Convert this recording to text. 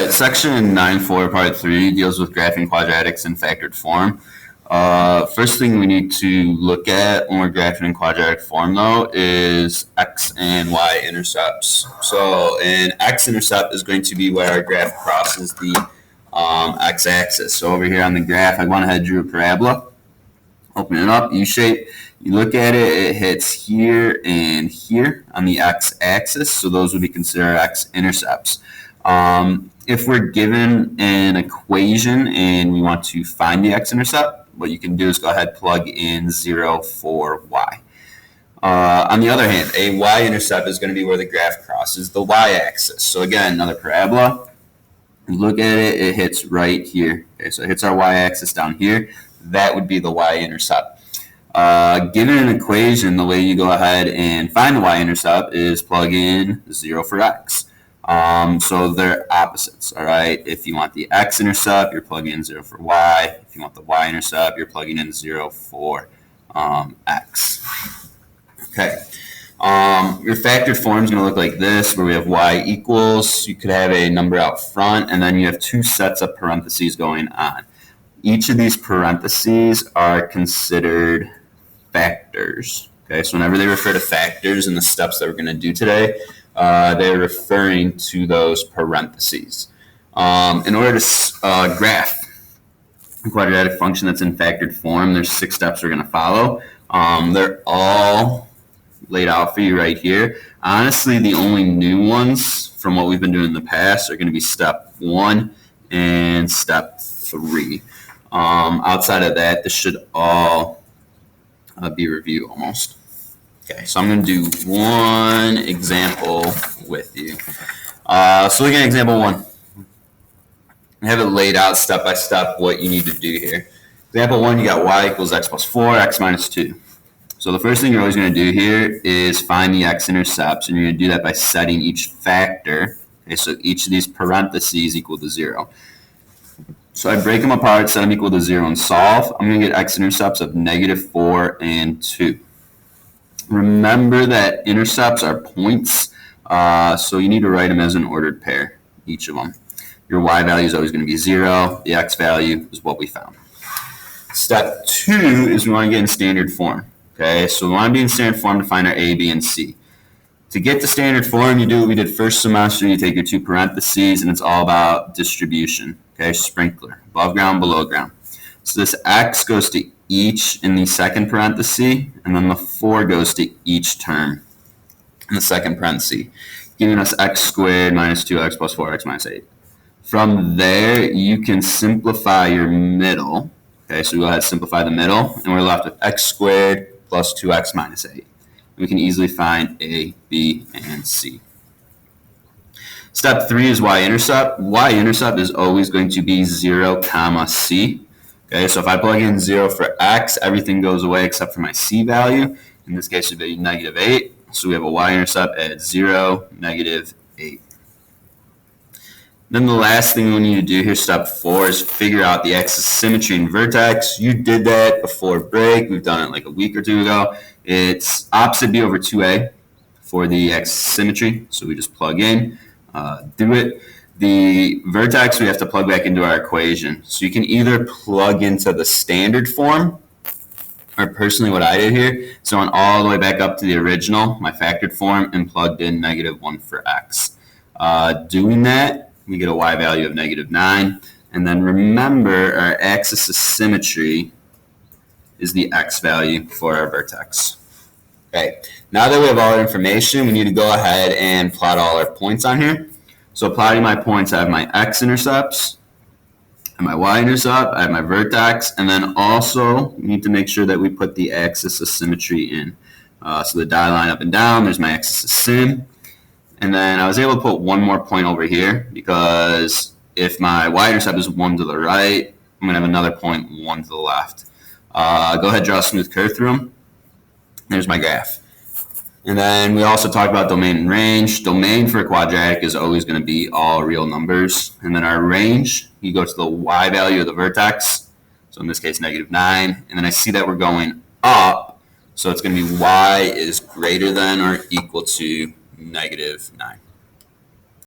right, section 9.4, part 3 deals with graphing quadratics in factored form. First thing we need to look at when we're graphing in quadratic form, though, is x and y intercepts. So an x-intercept is going to be where our graph crosses the x-axis. So over here on the graph, I went ahead and drew a parabola. Open it up, U-shape. You look at it, it hits here and here on the x-axis. So those would be considered x-intercepts. If we're given an equation and we want to find the x-intercept, what you can do is go ahead and plug in 0 for y. On the other hand, a y-intercept is going to be where the graph crosses the y-axis. So again, another parabola. You look at it, it hits right here. Okay, so it hits our y-axis down here. That would be the y-intercept. Given an equation, the way you go ahead and find the y-intercept is plug in 0 for x. So they're opposites, all right? If you want the x-intercept, you're plugging in 0 for y. If you want the y-intercept, you're plugging in 0 for x. Okay. Your factored form is going to look like this, where we have y equals. You could have a number out front, and then you have two sets of parentheses going on. Each of these parentheses are considered factors. Okay, so whenever they refer to factors in the steps that we're going to do today, they're referring to those parentheses. In order to graph a quadratic function that's in factored form, there's 6 steps we're going to follow. They're all laid out for you right here. Honestly, the only new ones from what we've been doing in the past are going to be step 1 and step 3. Outside of that, this should all be review almost. Okay, so I'm going to do one example with you. So looking at example 1, I have it laid out step by step what you need to do here. Example 1, you got y equals x plus 4, x minus 2. So the first thing you're always going to do here is find the x-intercepts, and you're going to do that by setting each factor. Okay, so each of these parentheses equal to 0. So I break them apart, set them equal to 0, and solve. I'm going to get x-intercepts of -4 and 2. Remember that intercepts are points, so you need to write them as an ordered pair, each of them. Your y value is always going to be 0. The x value is what we found. Step 2 is we want to get in standard form. Okay, so we want to be in standard form to find our a, b, and c. To get to standard form, you do what we did first semester. You take your 2 parentheses, and it's all about distribution. Okay, sprinkler, above ground, below ground. So this x goes to each in the second parenthesis, and then the 4 goes to each term in the second parenthesis, giving us x squared minus 2x plus 4x minus 8. From there, you can simplify your middle. Okay, so we go ahead and simplify the middle, and we're left with x squared plus 2x minus 8. We can easily find a, b, and c. Step 3 is y-intercept. Y-intercept is always going to be 0, comma, c. Okay, so if I plug in 0 for x, everything goes away except for my c value. In this case, it would be -8. So we have a y-intercept at 0, -8. Then the last thing we need to do here, step 4, is figure out the axis symmetry and vertex. You did that before break. We've done it like a week or 2 ago. It's opposite b over 2a for the axis symmetry. So we just plug in, do it. The vertex we have to plug back into our equation. So you can either plug into the standard form, or personally what I did here, so I went all the way back up to the original, my factored form, and plugged in -1 for x. Doing that, we get a y value of -9. And then remember, our axis of symmetry is the x value for our vertex. Okay, now that we have all our information, we need to go ahead and plot all our points on here. So plotting my points, I have my x-intercepts, I have my y-intercept, I have my vertex, and then also we need to make sure that we put the axis of symmetry in. So the dotted line up and down, there's my axis of sym. And then I was able to put one more point over here, because if my y-intercept is 1 to the right, I'm going to have another point 1 to the left. Go ahead and draw a smooth curve through them. There's my graph. And then we also talked about domain and range. Domain for a quadratic is always going to be all real numbers. And then our range, you go to the y value of the vertex. So in this case, -9. And then I see that we're going up. So it's going to be y is greater than or equal to -9.